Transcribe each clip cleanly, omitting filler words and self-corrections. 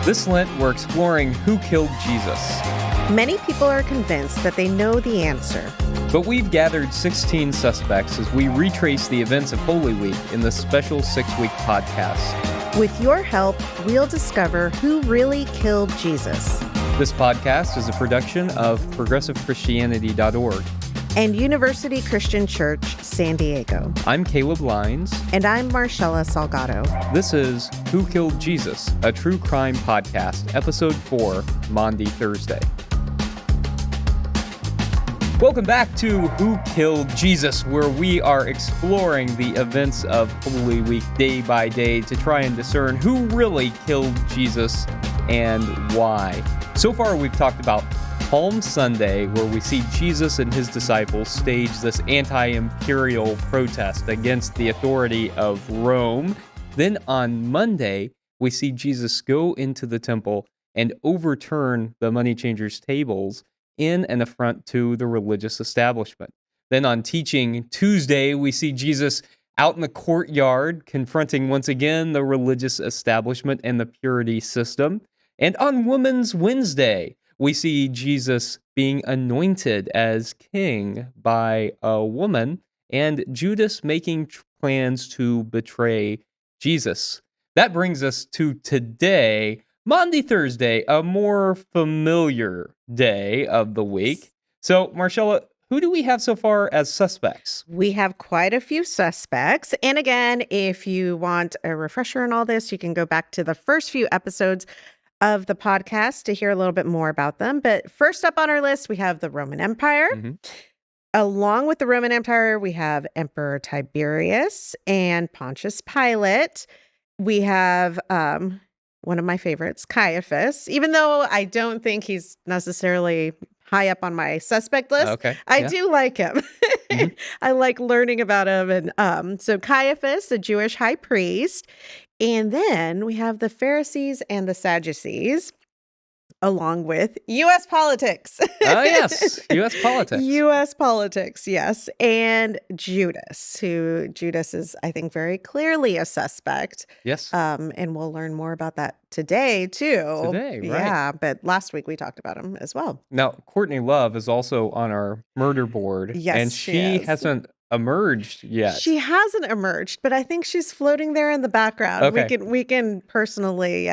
This Lent, we're exploring who killed Jesus. Many people are convinced that they know the answer. But we've gathered 16 suspects as we retrace the events of Holy Week in this special 6-week podcast. With your help, we'll discover who really killed Jesus. This podcast is a production of progressivechristianity.org and University Christian Church, San Diego. I'm Caleb Lines. And I'm Marshela Salgado. This is Who Killed Jesus, a true crime podcast, episode 4, Maundy, Thursday. Welcome back to Who Killed Jesus, where we are exploring the events of Holy Week day by day to try and discern who really killed Jesus and why. So far, we've talked about Palm Sunday, where we see Jesus and his disciples stage this anti-imperial protest against the authority of Rome. Then on Monday, we see Jesus go into the temple and overturn the money changers' tables in an affront to the religious establishment. Then on Teaching Tuesday, we see Jesus out in the courtyard, confronting once again the religious establishment and the purity system. And on Women's Wednesday, we see Jesus being anointed as king by a woman, and Judas making plans to betray Jesus. That brings us to today, Maundy, Thursday, a more familiar day of the week. So, Marshela, who do we have so far as suspects? We have quite a few suspects. And again, if you want a refresher on all this, you can go back to the first few episodes of the podcast to hear a little bit more about them. But first up on our list, we have the Roman Empire. Along with the Roman Empire, we have Emperor Tiberius and Pontius Pilate. We have one of my favorites, Caiaphas, even though I don't think he's necessarily high up on my suspect list. Okay. I do like him. I like learning about him. And so Caiaphas, the Jewish high priest. And then we have the Pharisees and the Sadducees, along with U.S. politics. Oh, yes. U.S. politics. U.S. politics, yes. And Judas is, I think, very clearly a suspect. Yes. And we'll learn more about that today, too. Today, right. Yeah, but last week we talked about him as well. Now, Courtney Love is also on our murder board. Yes, and she is. hasn't emerged yet. She hasn't emerged, but I think she's floating there in the background. Okay. We can personally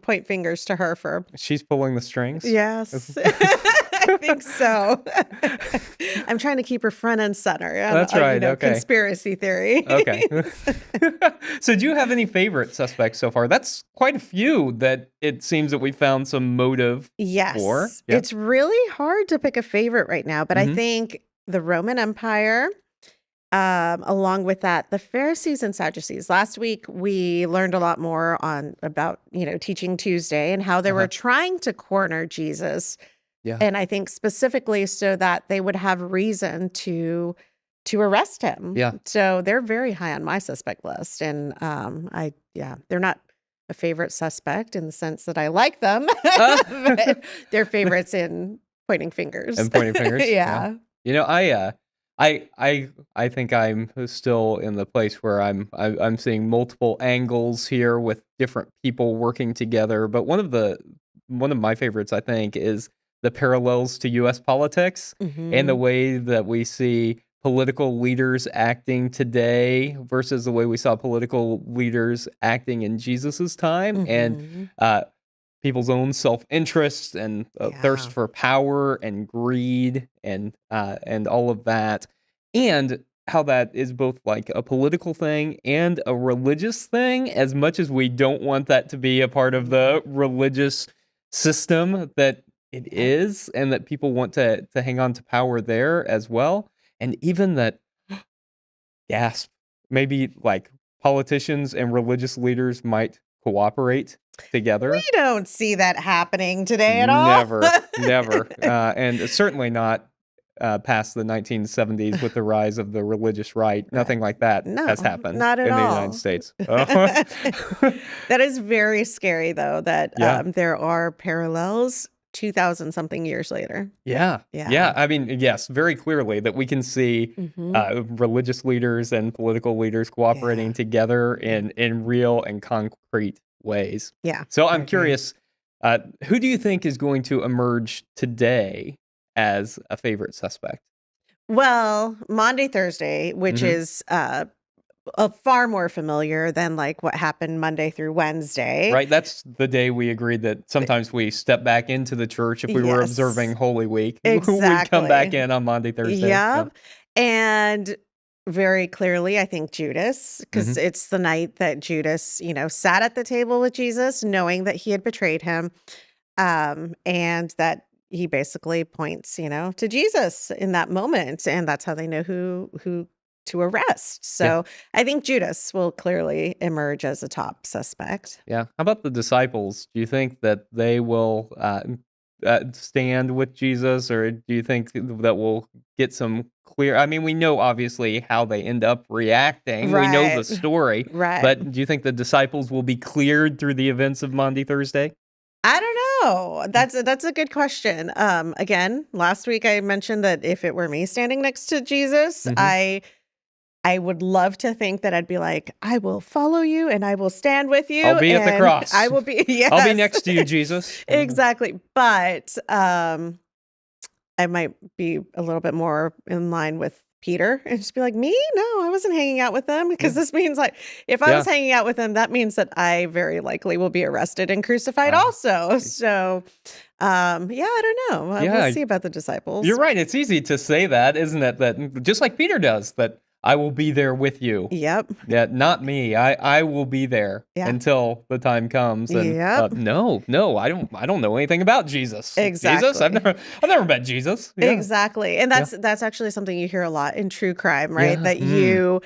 point fingers to her for. She's pulling the strings? Yes. I think so. I'm trying to keep her front and center. That's right. Okay. Conspiracy theory. Okay. So do you have any favorite suspects so far? That's quite a few that it seems that we found some motive for. Yes. It's really hard to pick a favorite right now, but I think the Roman Empire, along with that, the Pharisees and Sadducees. Last week, we learned a lot more about Teaching Tuesday and how they were trying to corner Jesus. Yeah. And I think specifically so that they would have reason to arrest him. Yeah. So they're very high on my suspect list. And they're not a favorite suspect in the sense that I like them, but they're favorites in pointing fingers. And pointing fingers? Yeah. You know, I think I'm still in the place where I'm seeing multiple angles here with different people working together. But one of my favorites, I think, is the parallels to U.S. politics and the way that we see political leaders acting today versus the way we saw political leaders acting in Jesus's time, and people's own self-interest and thirst for power and greed and all of that, and how that is both like a political thing and a religious thing, as much as we don't want that to be a part of the religious system that it is, and that people want to hang on to power there as well. And even that, gasp, maybe like politicians and religious leaders might cooperate together. We don't see that happening today at all. Never. And certainly not past the 1970s with the rise of the religious right. Nothing like that has happened not at in the all. United States. That is very scary, though, that there are parallels 2,000 something years later. Yeah. I mean, yes, very clearly that we can see religious leaders and political leaders cooperating together in real and concrete ways. Yeah. So I I'm agree. curious, who do you think is going to emerge today as a favorite suspect? Well, Maundy Thursday, which Hmm. is far more familiar than like what happened Monday through Wednesday. Right? That's the day we agreed that sometimes we step back into the church if we were observing Yes, Holy Week. We'd come back exactly. in on Maundy, Thursday. Yeah. Yep. And very clearly, I think Judas, because Hmm. it's the night that Judas, sat at the table with Jesus, knowing that he had betrayed him, and that he basically points, to Jesus in that moment, and that's how they know who to arrest. Yeah. So I think Judas will clearly emerge as a top suspect. Yeah. How about the disciples? Do you think that they will stand with Jesus, or do you think that we'll get some clear? I mean, we know obviously how they end up reacting. We know the Right. story, Right. but do you think the disciples will be cleared through the events of Maundy, Thursday? I don't know. That's a good question. Again, last week I mentioned that if it were me standing next to Jesus, Hmm. I would love to think that I'd be like, I will follow you and I will stand with I'll you be at the and I cross. will be I'll be yes. next to you, Jesus. Exactly. But I might be a little bit more in line with Peter and just be like, me? No, I wasn't hanging out with them Yeah. because this means like if I was Yeah. hanging out with them, that means that I very likely will be arrested and crucified Uh, also. So yeah, I don't know. We'll yeah. see about the You're disciples. right. It's easy to say that, isn't it? That just like Peter does, that I will be there with you. Yep. Yeah, not me. I will be there Yeah. until the time comes. And Yep. no, I don't know anything about Jesus. Jesus, Exactly. I've never met Jesus. Yeah, Exactly. And yeah, that's actually something you hear a lot in true crime, right? yeah. That you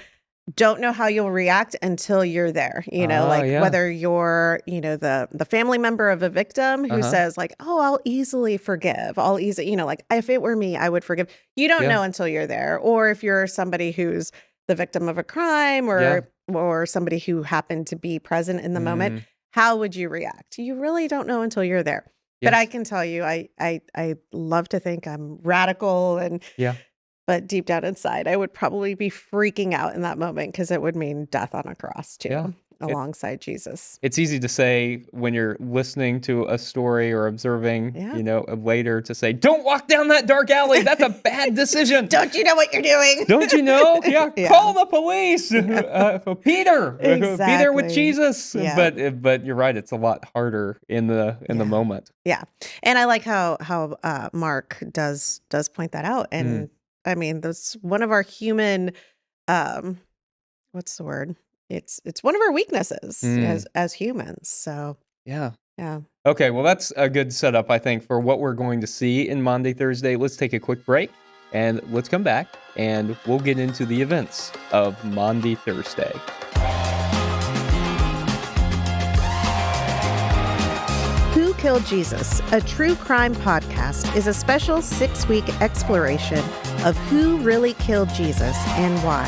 don't know how you'll react until you're there. Like Yeah. whether you're, the family member of a victim Uh who huh. says like, "Oh, I'll easily forgive. I'll easily, like if it were me, I would forgive." You don't Yeah, know until you're there. Or if you're somebody who's the victim of a crime yeah. or somebody who happened to be present in the moment, Mm, how would you react? You really don't know until you're there. But I yes. can tell you, I love to think I'm radical Yeah. but deep down inside, I would probably be freaking out in that moment because it would mean death on a cross Yeah. too, alongside Jesus. It's easy to say when you're listening to a story or observing, Yeah. later to say, "Don't walk down that dark alley. That's a bad decision." Don't you know what you're doing? Don't you know? Yeah, Yeah. call the police. Peter, be there with Exactly. Jesus. Yeah. But you're right. It's a lot harder in the Yeah. moment. Yeah. And I like how Mark does point that out. Mm, And I mean, that's one of our human um what's the word? It's one of our weaknesses mm, as humans. So yeah. yeah. Okay. Well, that's a good setup, I think, for what we're going to see in Maundy, Thursday. Let's take a quick break, and let's come back, and we'll get into the events of Maundy, Thursday. Who Killed Jesus, a true crime podcast, is a special 6-week exploration of who really killed Jesus and why.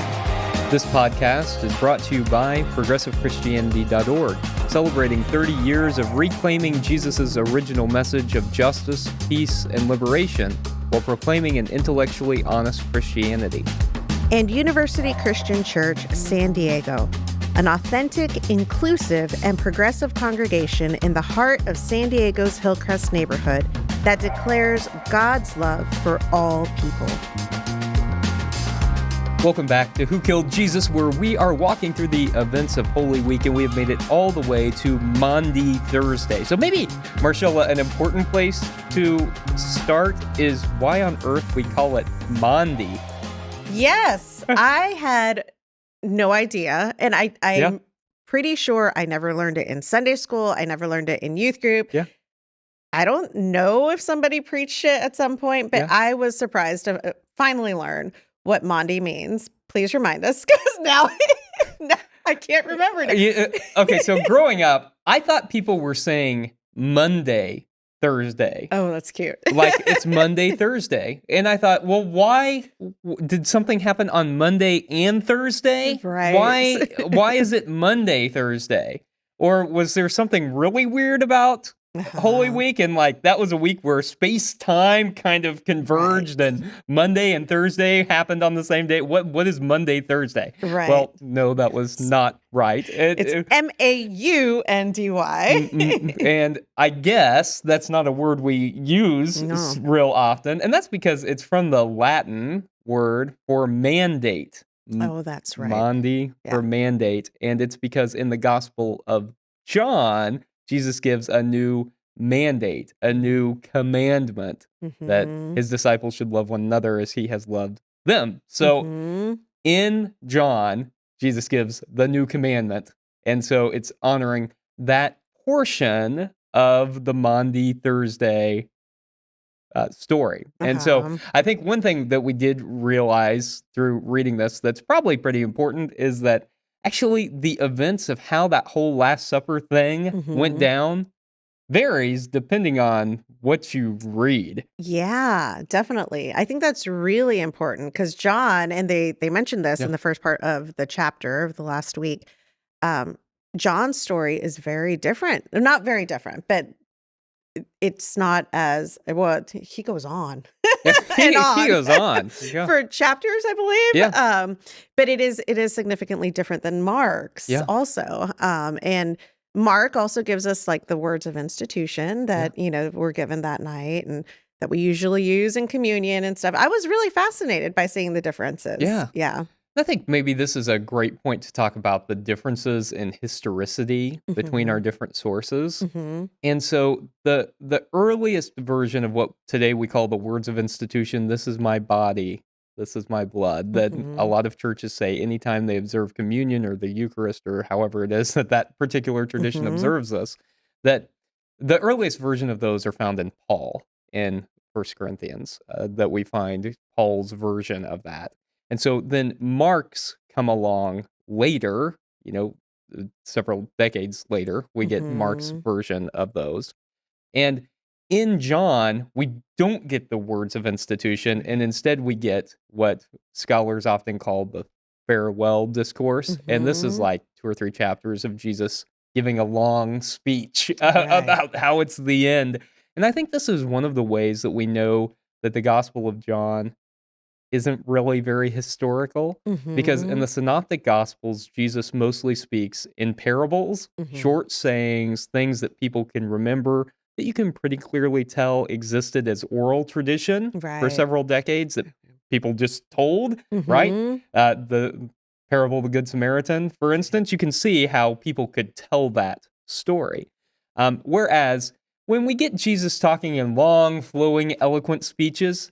This podcast is brought to you by ProgressiveChristianity.org, celebrating 30 years of reclaiming Jesus' original message of justice, peace, and liberation while proclaiming an intellectually honest Christianity. And University Christian Church, San Diego, an authentic, inclusive, and progressive congregation in the heart of San Diego's Hillcrest neighborhood that declares God's love for all people. Welcome back to Who Killed Jesus, where we are walking through the events of Holy Week, and we have made it all the way to Maundy, Thursday. So maybe, Marshela, an important place to start is why on earth we call it Maundy. Yes, I had no idea. And I'm Yeah. pretty sure I never learned it in Sunday school. I never learned it in youth group. Yeah. I don't know if somebody preached it at some point, but Yeah. I was surprised to finally learn what Maundy means. Please remind us, because now I can't remember it. Okay, so growing up, I thought people were saying Monday, Thursday. Oh, that's cute. Like it's Monday, Thursday. And I thought, well, why did something happen on Monday and Thursday? Right. Why is it Monday, Thursday? Or was there something really weird about Holy Uh-huh. Week, and like that was a week where space-time kind of Right. converged and Monday and Thursday happened on the same day. What is Monday, Thursday? Right. Well, no, that was It's not right. it's Maundy. And I guess that's not a word we use No. real often, and that's because it's from the Latin word for mandate. Oh, that's right. Maundy Yeah. for mandate, and it's because in the Gospel of John, Jesus gives a new mandate, a new commandment that Mhm. his disciples should love one another as he has loved them. So Mhm. in John, Jesus gives the new commandment, and so it's honoring that portion of the Maundy Thursday story. And so Uh-huh. I think one thing that we did realize through reading this that's probably pretty important is that actually the events of how that whole Last Supper thing went Mhm. down varies depending on what you read. Yeah, definitely. I think that's really important because John, and they mentioned this Yeah. in the first part of the chapter of the last week. Um, John's story is very different. Not very different, but it's not as well. He goes on and He on goes on. Yeah. for chapters, I Yeah. believe. But it is significantly different than Mark's Yeah. also. And Mark also gives us like the words of institution Yeah. that were given that night and that we usually use in communion and stuff. I was really fascinated by seeing the differences. Yeah. Yeah. I think maybe this is a great point to talk about the differences in historicity between our Hmm. different sources. Hmm. And so the earliest version of what today we call the words of institution, this is my body, this is my blood, that a Hmm. lot of churches say anytime they observe communion or the Eucharist or however it is that that particular tradition Hmm. observes this, that the earliest version of those are found in Paul in First Corinthians, that we find Paul's version of that. And so then Mark's come along later, several decades later, we get Mark's Hmm. version of those. And in John, we don't get the words of institution, and instead we get what scholars often call the farewell discourse. And this is Hmm. like 2 or 3 chapters of Jesus giving a long speech Right. about how it's the end. And I think this is one of the ways that we know that the Gospel of John isn't really very historical because in Hmm. the synoptic gospels Jesus mostly speaks in parables, Hmm. short sayings, things that people can remember that you can pretty clearly tell existed as oral tradition for Right. several decades that people just told, right? Hmm. The parable of the Good Samaritan, for instance, you can see how people could tell that story. Whereas when we get Jesus talking in long, flowing, eloquent speeches,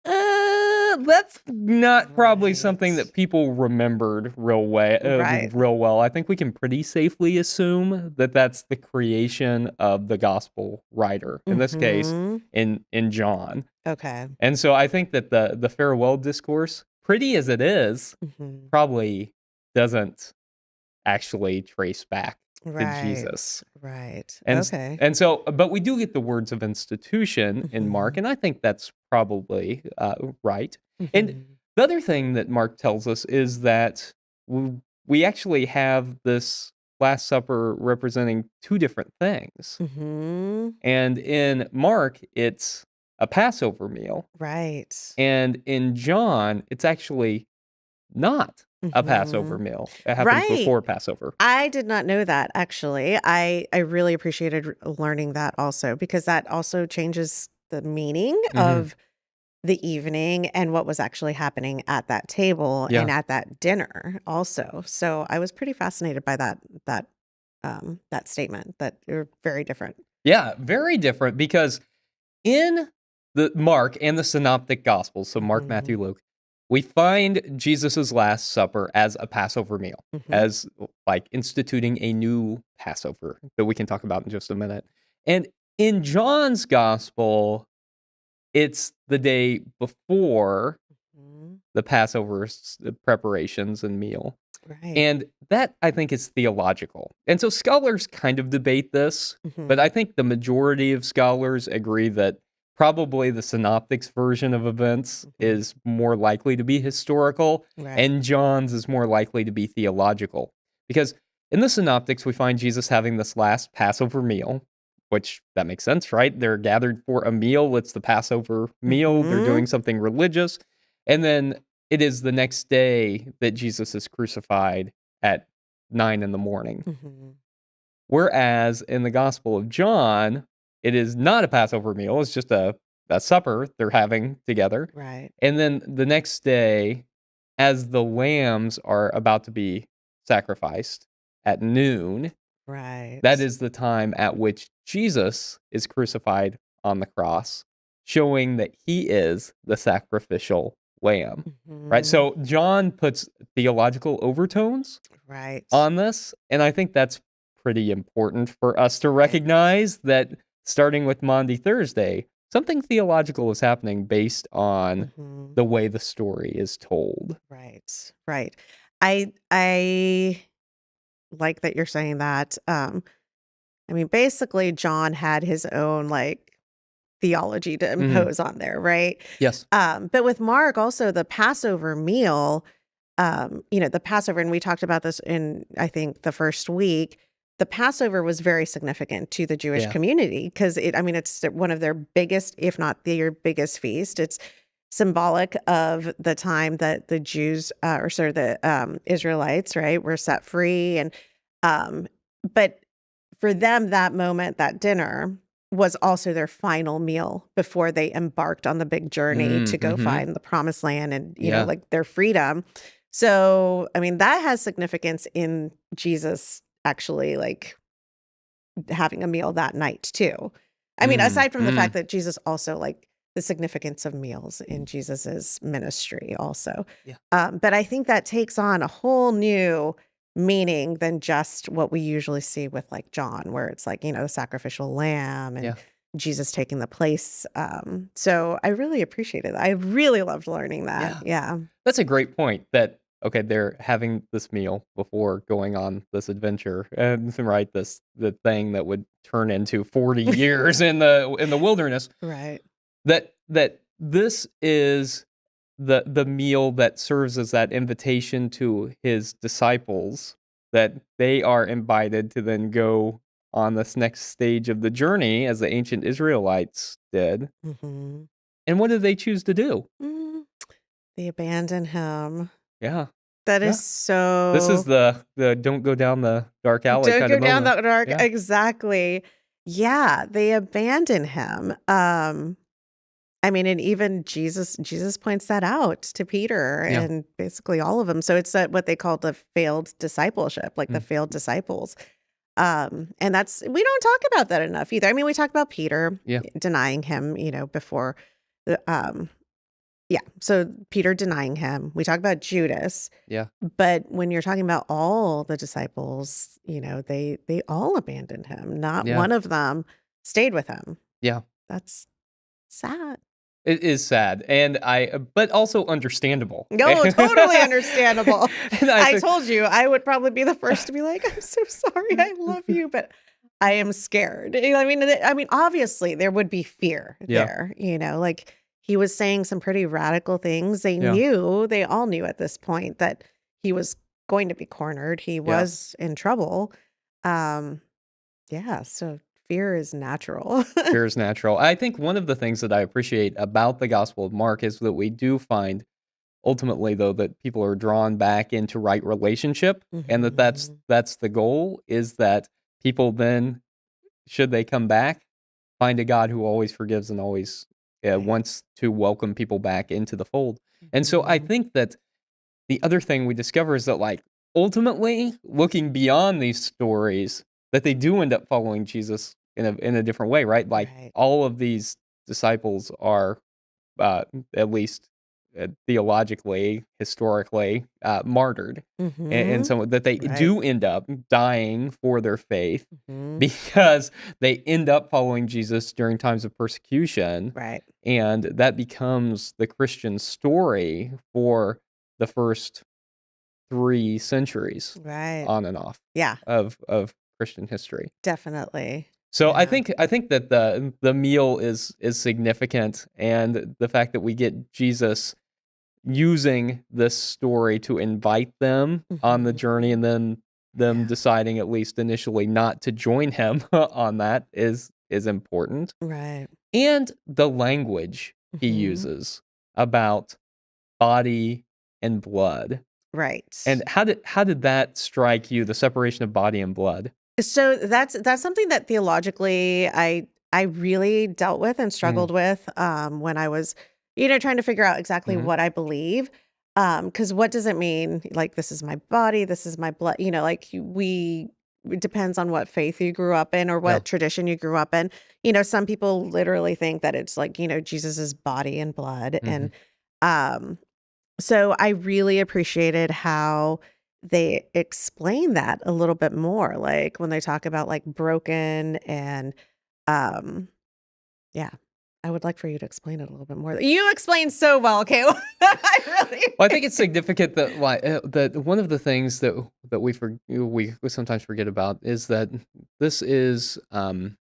that's not probably something Right. that people remembered Right. real well. I think we can pretty safely assume that that's the creation of the gospel writer, in this case, Mhm. in John. Okay. And so I think that the farewell discourse, pretty as it is, Mhm. probably doesn't actually trace back to Right. Jesus. Right. And s Okay. and so but we do get the words of institution in Mark, Mhm. and I think that's probably, right. And Mhm. the other thing that Mark tells us is that we actually have this Last Supper representing 2 different things. Mhm. And in Mark, it's a Passover meal, Right. and in John, it's actually not a Passover Mhm. meal. It happens Right. before Passover. I did not know that actually. I really appreciated learning that also because that also changes the meaning Mhm. of the evening and what was actually happening at that table and Yeah. at that dinner also. So I was pretty fascinated by that statement that they're very different. Yeah, very different because in the Mark and the Synoptic Gospels, so Mark, Mhm. Matthew, Luke, we find Jesus's Last Supper as a Passover meal, Mhm. as like instituting a new Passover that we can talk about in just a minute. And in John's Gospel, it's the day before Mhm. the Passover preparations and meal. Right. And that, I think, is theological. And so scholars kind of debate this, but I Mhm. think the majority of scholars agree that probably the synoptics version of events Mhm. is more likely to be historical, Right. and John's is more likely to be theological. Because in the synoptics, we find Jesus having this last Passover meal. which that makes sense, right? They're gathered for a meal. It's the Passover meal. They're Mhm. doing something religious. And then it is the next day that Jesus is crucified at 9 in the morning. Mhm. Whereas in the Gospel of John, it is not a Passover meal. It's just a supper they're having together. Right. And then the next day, as the lambs are about to be sacrificed at noon, that Right. is the time at which Jesus is crucified on the cross, showing that he is the sacrificial lamb. Right? Mhm. So John puts theological overtones Right. on this, and I think that's pretty important for us to Right. recognize that starting with Maundy Thursday, something theological is happening based on Mhm. the way the story is told. Right. Right. I like that you're saying that. I mean, basically, John had his own like theology to Mhm. impose on there, right? Yes. But with Mark, also the Passover meal, the Passover, and we talked about this in, I think, the first week. The Passover was very significant to the Jewish Yeah. community because it's one of their biggest, if not their biggest feast. It's symbolic of the time that the Jews, or sorry, the Israelites, right, were set free. And um, but for them, that moment, that dinner was also their final meal before they embarked on the big journey to go Mhm. find the promised land and, Yeah. like their freedom. So, I mean, that has significance in Jesus actually like having a meal that night too. I mean, aside from the fact Mm. that Jesus also like the significance of meals in Jesus's ministry also. Yeah. But I think that takes on a whole new meaning than just what we usually see with like John, where it's like, the sacrificial lamb and Yeah. Jesus taking the place. So I really appreciated that. I really loved learning that. Yeah. Yeah. That's a great point that okay, they're having this meal before going on this adventure, and right, the thing that would turn into 40 years in the wilderness. Right. That this is the meal that serves as that invitation to his disciples, that they are invited to then go on this next stage of the journey as the ancient Israelites did. Hmm. And what did they choose to do? Mm, they abandon him. Yeah, That is yeah. This is so the don't go down the dark alley don't kind go of down moment. that dark. Yeah, Exactly. Yeah, they abandon him. I mean, and even Jesus points that out to Peter yeah. and basically all of them. So it's what they call the failed discipleship, like the Mm, failed disciples. And that's we don't talk about that enough either. I mean, we talk about Peter yeah, denying him, before the yeah. So Peter denying him. We talk about Judas. yeah, But when you're talking about all the disciples, they all abandoned him. Not yeah, one of them stayed with him. yeah. That's sad. It is sad, and but also understandable. No, totally understandable. And I I think told you I would probably be the first to be like, "I'm so sorry. I love you, but I am scared." I mean, obviously there would be fear yeah, there, like he was saying some pretty radical things. yeah, They all knew at this point that he was going to be cornered. He yeah. was in trouble. Um, yeah, so fear is natural. Fear is natural. I think one of the things that I appreciate about the Gospel of Mark is that we do find ultimately, though, that people are drawn back into right relationship, and that's Mhm. that's the goal, is that people then, should they come back, find a God who always forgives and always, Right. wants to welcome people back into the fold. And so I Mhm. think that the other thing we discover is that, like, ultimately, looking beyond these stories, that they do end up following Jesus in a different way, right? Like, Right. all of these disciples are, at least, theologically, historically, martyred, and Mhm. so that they Right. do end up dying for their faith Mhm. because they end up following Jesus during times of persecution, Right. and that becomes the Christian story for the first 3 centuries Right. on and off Yeah, of Christian history. definitely. So Yeah. I think that the meal is significant, and the fact that we get Jesus using this story to invite them on the journey, Mhm. and then them Yeah. deciding, at least initially, not to join him on that, is important, Right. and the language he Hmm. uses about body and blood. Right. And how did that strike you, the separation of body and blood? So that's something that theologically I really dealt with and Mm, struggled with when I was, trying to figure out exactly mhm, what I believe. Because what does it mean? Like, this is my body, this is my blood, it depends on what faith you grew up in or yeah, what tradition you grew up in. Some people literally think that it's like, Jesus's body and blood. And mhm, um so I really appreciated how they explain that a little bit more, like, when they talk about, like, broken and, um yeah. I would like for you to explain it a little bit more. You explained so well, Caleb. I really Well, I think it's significant that, like, that one of the things that we sometimes forget about is that this is, um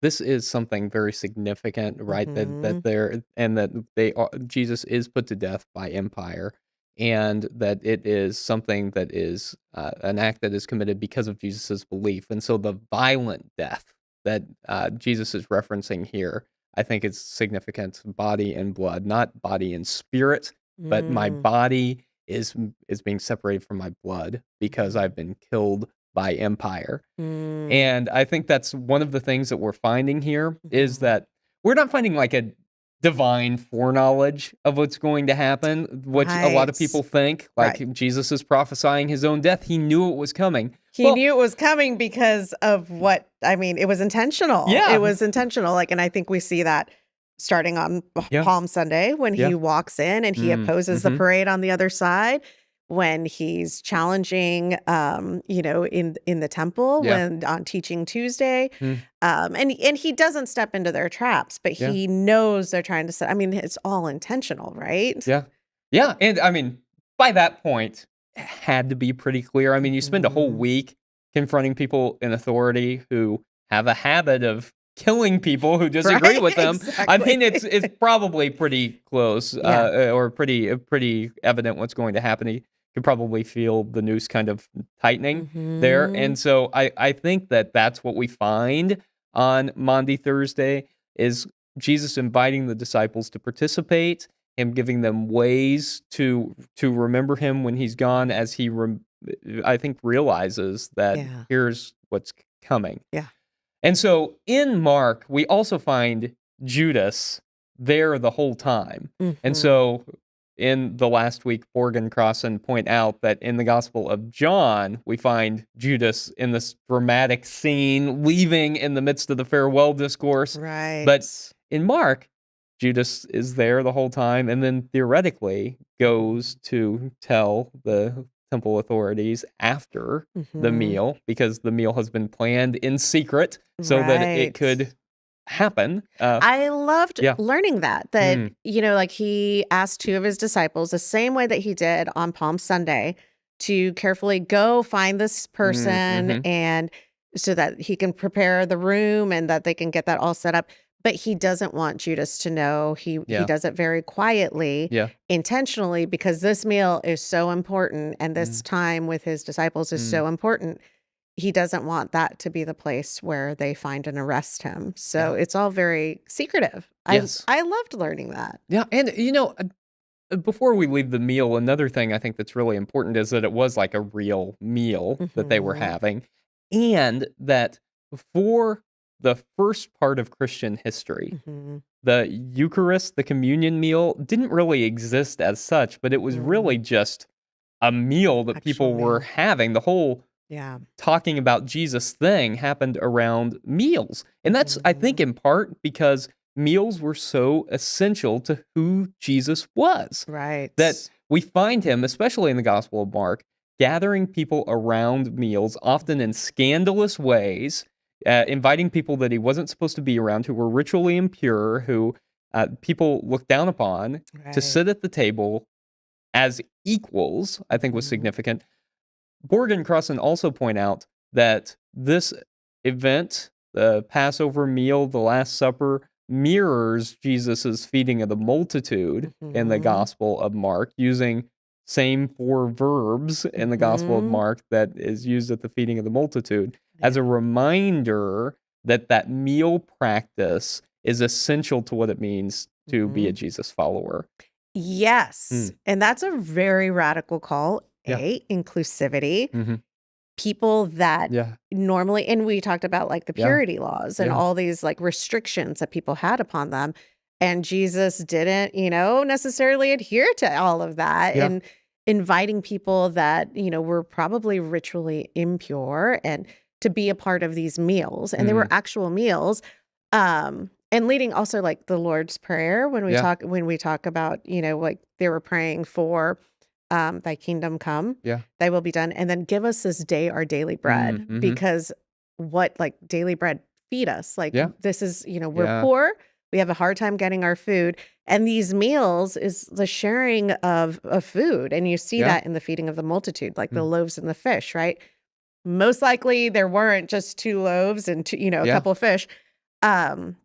this is something very significant, right? That Mhm. they're and that they are Jesus is put to death by empire, and that it is something that is, an act that is committed because of Jesus's belief, and so the violent death that, Jesus is referencing here, I think is significant, body and blood, not body and spirit, but my Mm. body is being separated from my blood because Mhm. I've been killed by empire. Mm. And I think that's one of the things that we're finding here is Mhm. that we're not finding like a divine foreknowledge of what's going to happen, which a lot of Right. people think. Right. Like Jesus is prophesying his own death. He knew it was coming. He Well, knew it was coming because of what I mean, it was intentional. It yeah. was intentional, like, and I think we see that starting on Yeah. Palm Sunday when he Yeah. walks in and he Mm, opposes the mhm. parade on the other side, when he's challenging, in the temple Yeah. when on Teaching Tuesday, Mm, and he doesn't step into their traps, but yeah. he knows they're trying to set I mean, it's all intentional, right? Yeah. Yeah, and I mean, by that point, it had to be pretty clear. I mean, you spend a whole Mhm. week confronting people in authority who have a habit of killing people who disagree Right? with them. I Exactly. mean, it's probably pretty close, Yeah. or pretty evident what's going to happen. You can probably feel the noose kind of tightening there, Mhm. and so I think that that's what we find on Maundy Thursday is Jesus inviting the disciples to participate, him giving them ways to remember him when he's gone as I think realizes that Yeah. here's what's coming. Yeah. And so in Mark, we also find Judas there the whole time. And Mhm. so in the last week, Morgan Crossan point out that in the Gospel of John, we find Judas in this dramatic scene, leaving in the midst of the farewell discourse. But Right. in Mark, Judas is there the whole time and then theoretically goes Mhm. to tell the temple authorities after the Mhm. meal because the meal has been planned in secret so that it Right. could happen. I loved Yeah. learning that, Mm, like, he asked 2 of his disciples the same way that he did on Palm Sunday to carefully go find this mm, person mhm. and so that he can prepare the room and that they can get that all set up, but he doesn't want Judas to know. He Yeah. does it very quietly, Yeah. intentionally, because this meal is so important and this Mm, time with his disciples is mm. so important. He doesn't want that to be the place where they find and arrest him. So Yeah. it's all very secretive. I Yes. I loved learning that. Yeah, and, before we leave the meal, another thing I think that's really important is that it was like a real meal that they were Mhm. having, and that for the first part of Christian history, Mhm. the Eucharist, the communion meal, didn't really exist as such, but it was Mm. really just a meal that Actual people were meal. having. The whole Yeah. talking about Jesus thing happened around meals. And that's, I think, Mhm. in part because meals were so essential to who Jesus was that Right. we find him, especially in the Gospel of Mark, gathering people around meals, often in Mhm. scandalous ways, inviting people that he wasn't supposed to be around who were ritually impure, who people looked down upon to Right. sit at the table as equals, I think was Mhm. significant. Borg and Crossan also point out that this event, the Passover meal, the Last Supper, mirrors Jesus's feeding of the multitude in the Mhm. Gospel of Mark, using same four verbs in the Gospel of Mhm. Mark that is used at the feeding of the multitude as a Yeah. reminder that meal practice is essential to what it means to be a Mhm. Jesus follower. Yes, Mm, and that's a very radical call. yeah. Inclusivity. Mhm. People that Yeah. normally, and we talked about, like, the Yeah. purity laws and Yeah. all these, like, restrictions that people had upon them, and Jesus didn't, necessarily adhere to all of that, Yeah. and inviting people that, were probably ritually impure and to be a part of these meals, and they were Mm, actual meals, and leading also, like, the Lord's Prayer yeah. when we talk about, like, they were praying for, "Thy kingdom come, Yeah. thy will be done, and then give us this day our daily Mm, bread," mhm. because what like, daily bread, feed us, like, Yeah. this is we're Yeah. poor, we have a hard time getting our food, and these meals is the sharing of food, and you see Yeah. that in the feeding of the multitude, like the Mm, loaves and the fish, right? Most likely, there weren't just 2 loaves and 2 a yeah. couple of fish. Um,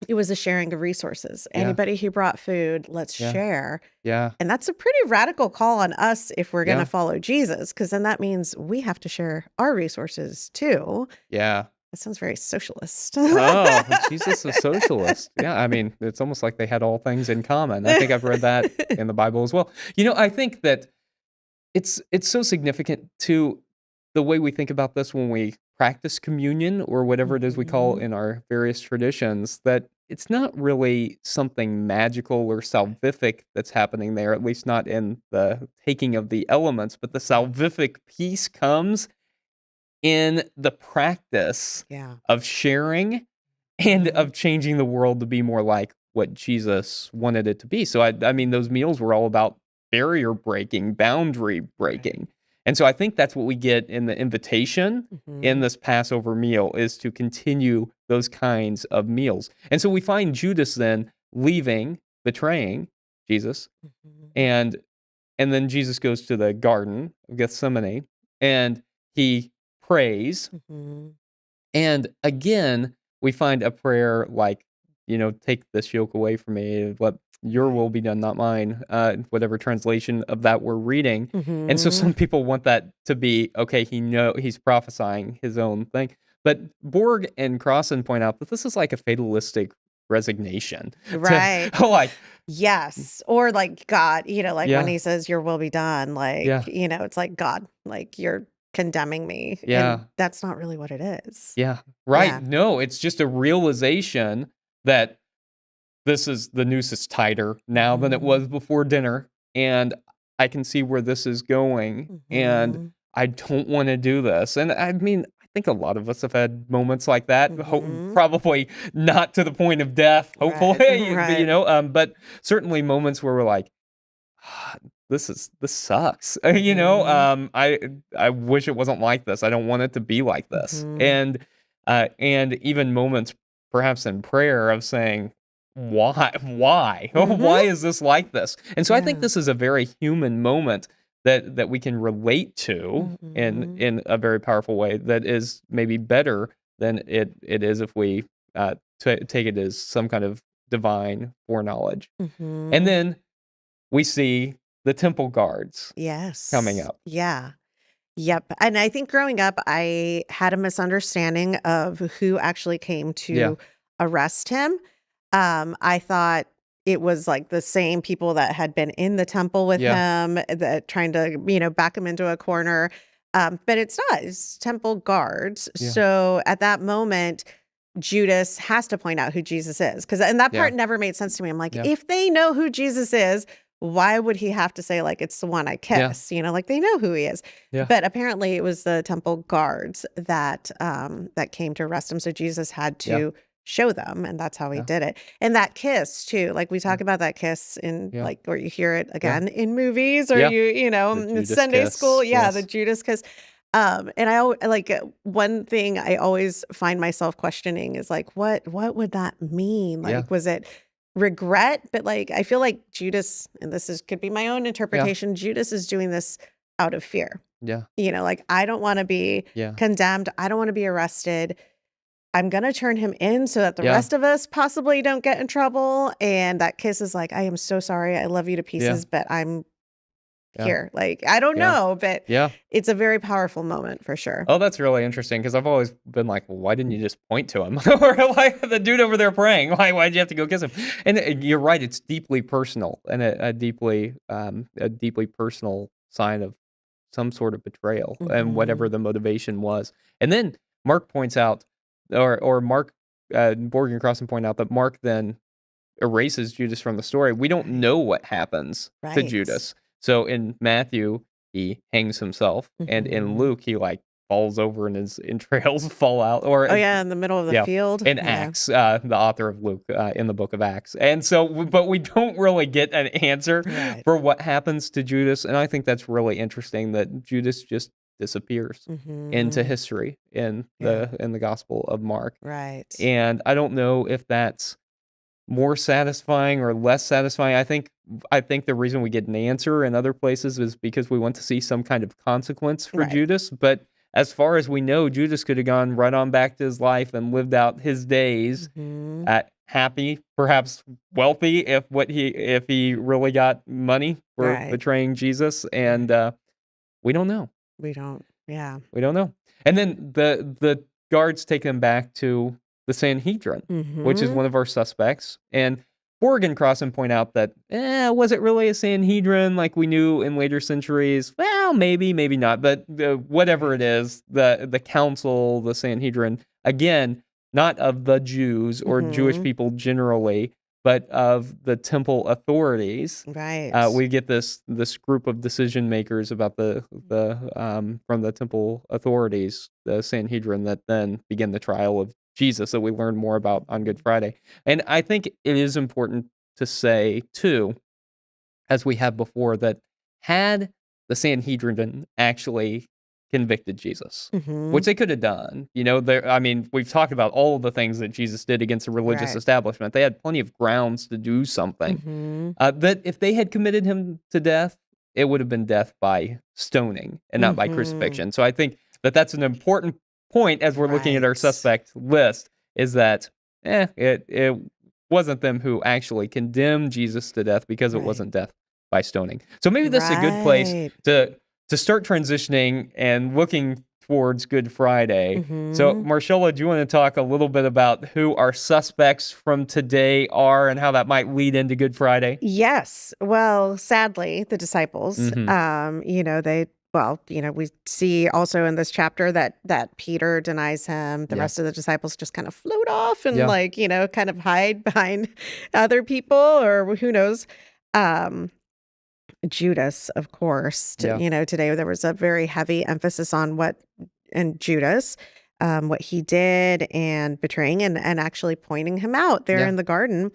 it was a sharing of resources. Yeah. Anybody who brought food, let's Yeah. share. Yeah. And that's a pretty radical call on us if we're gonna Yeah. follow Jesus, because then that means we have to share our resources too. Yeah. That sounds very socialist. Oh, Jesus a socialist. Yeah, I mean, it's almost like they had all things in common. I think I've read that in the Bible as well. I think that it's so significant to the way we think about this when we practice communion or whatever it is we call Mhm. in our various traditions, that it's not really something magical or salvific that's happening there, at least not in the taking of the elements, but the Mhm. salvific piece comes in the practice Yeah. of sharing and Mhm. of changing the world to be more like what Jesus wanted it to be. So I mean, those meals were all about barrier breaking, boundary Right. breaking. And so I think that's what we get in the invitation in Mhm. this Passover meal is to continue those kinds of meals. And so we find Judas then leaving, betraying Jesus, Mhm. and and then Jesus goes to the garden of Gethsemane and he prays, Mhm. and again, we find a prayer like, "Take this yoke away from me, let your Right. will be done, not mine," whatever translation of that we're reading. And so Mhm. some people want that to be, okay, he's prophesying his own thing. But Borg and Crossan point out that this is like a fatalistic resignation to Right. like, Yes. Or like God, like when yeah, he says, "Your will be done," like, yeah, it's like, "God, like, you're condemning me," and yeah. that's not really what it is. Yeah, right. Yeah. No, it's just a realization that the noose is tighter now than it Mhm. was before dinner, and I can see where this is going, and Mhm. I don't wanna do this. And I mean, I think a lot of us have had moments like that, Mhm. probably not to the point of death, Right. hopefully, but, Right. but certainly moments where we're like, "Ah, this sucks." Mhm. I wish it wasn't like this. I don't want it to be like this. Mhm. And even moments perhaps in prayer of saying, "Why? Why? Mhm. Why is this like this?" And so I think Yeah. this is a very human moment that we can relate to Mhm. in a very powerful way that is maybe better than it is if we take it as some kind of divine foreknowledge. And Mhm. then we see the temple guards coming Yes. up. Yeah. Yep, and I think growing up, I had a misunderstanding of who actually came Yeah, to arrest him. I thought it was, like, the same people that had been in the temple with yeah, him, that trying to, back him into a corner, but it's not, it's temple guards. yeah, So, at that moment, Judas has to point out who Jesus is, and that yeah, part never made sense to me. I'm like, yeah, if they know who Jesus is, why would he have to say, like, "It's the one I yeah, kiss?" Like, they know who he is. yeah, But apparently it was the temple guards that came to arrest him, so Jesus had yeah, to show them, and that's how he yeah, did it. And that kiss too, like, we yeah, talk about that kiss in, yeah, like, where you hear it yeah, again in movies or yeah. The in Judas Sunday school. kiss, Yeah, the yes. Judas kiss. And like, one thing I always find myself questioning is, like, what would that mean? Yeah, Like, was it regret? But, like, I feel like Judas, and this is could be my own yeah, interpretation, Judas is doing this out of fear. yeah, Like, I don't wanna be yeah, condemned, I don't wanna be arrested. I'm gonna turn him in so that the yeah, rest of us possibly don't get in trouble, and that kiss is like, "I am so sorry, I love you to yeah, pieces, but I'm Yeah. here. Like, I don't Yeah. know, but Yeah. it's a very powerful moment for sure. Oh, that's really interesting because I've always been like, well, why didn't you just point to him? Or like the dude over there praying, why'd you have to go kiss him? And you're right, it's deeply personal and a deeply personal sign of some sort of betrayal and whatever Mhm. the motivation was. And then Mark points out, or Mark Borg and Crossan point out that Mark then erases Judas from the story. We don't Right. know what happens to Right. Judas. So in Matthew, he hangs himself, and in Mhm. Luke, he like falls over and his entrails fall out. Oh, yeah, in the middle of the Yeah, field. in Yeah. Acts, the author of Luke, in the book of Acts, and so, but we don't really get an answer Right. for what happens to Judas, and I think that's really interesting that Judas just disappears into Mhm. history in Yeah. the Gospel of Mark, Right. and I don't know if that's more satisfying or less satisfying. I think the reason we get an answer in other places is because we want to see some kind of consequence for Right. Judas, but as far as we know, Judas could have gone right on back to his life and lived out his days Mhm. at happy, perhaps wealthy if he really got money for Right. betraying Jesus, and Right. we don't know. We don't. Yeah. We don't know. And then the guards take him back to the Sanhedrin, which is Mhm. one of our suspects. And Borg and Crossan point out that, was it really a Sanhedrin like we knew in later centuries? Well, maybe, maybe not. But whatever Right. it is, the council, the Sanhedrin, again, not of the Jews or Jewish Mhm. people generally, but of the temple authorities. Right. We get this group of decision makers about the from the temple authorities, the Sanhedrin, that then begin the trial of Jesus that we learn more about on Good Mhm. Friday. And I think it is important to say too, as we have before, that had the Sanhedrin actually convicted Jesus, which Mhm. they could have done, I mean, we've talked about all of the things that Jesus did against the religious Right. establishment. They had plenty of grounds to do something. Mhm. That if they had committed him to death, it would have been death by stoning and not by Mhm. crucifixion. So I think that that's an important point as we're looking at our Right. suspect list, is that it wasn't them who actually condemned Jesus to death, because it Right. wasn't death by stoning. So maybe this is a good place Right. to start transitioning and looking towards Good Friday. So, Mhm. Marcella, do you want to talk a little bit about who our suspects from today are and how that might lead into Good Friday? Yes. Well, sadly, the disciples, Mhm. we see also in this chapter that Peter denies him. The Yeah. rest of the disciples just kind of float off and Yeah. kind of hide behind other people, or who knows. Um, Judas, of course, Yeah. today there was a very heavy emphasis on Judas, what he did and betraying and actually pointing him out there Yeah. in the garden.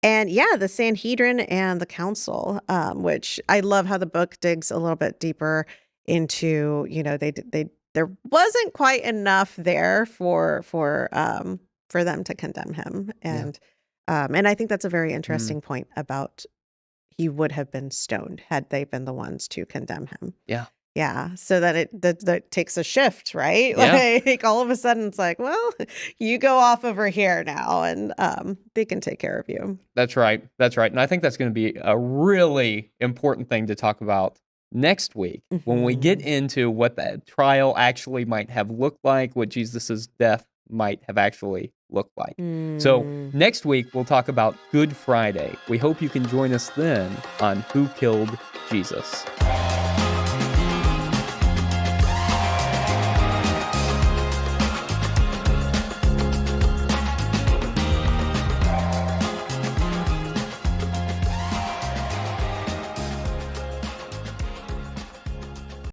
And yeah, the Sanhedrin and the council, which I love how the book digs a little bit deeper into, there wasn't quite enough there for them to condemn him. Yeah. And I think that's a very Mm. interesting point about he would have been stoned had they been the ones to condemn him. Yeah. Yeah, so that takes a shift, right? Yeah. Like, all of a sudden, it's like, "Well, you go off over here now, and, they can take care of you." That's right. That's right. And I think that's going to be a really important thing to talk about next week when we get Mhm. into what that trial actually might have looked like, what Jesus's death might have actually looked like. So, Mm. next week we'll talk about Good Friday. We hope you can join us then on Who Killed Jesus.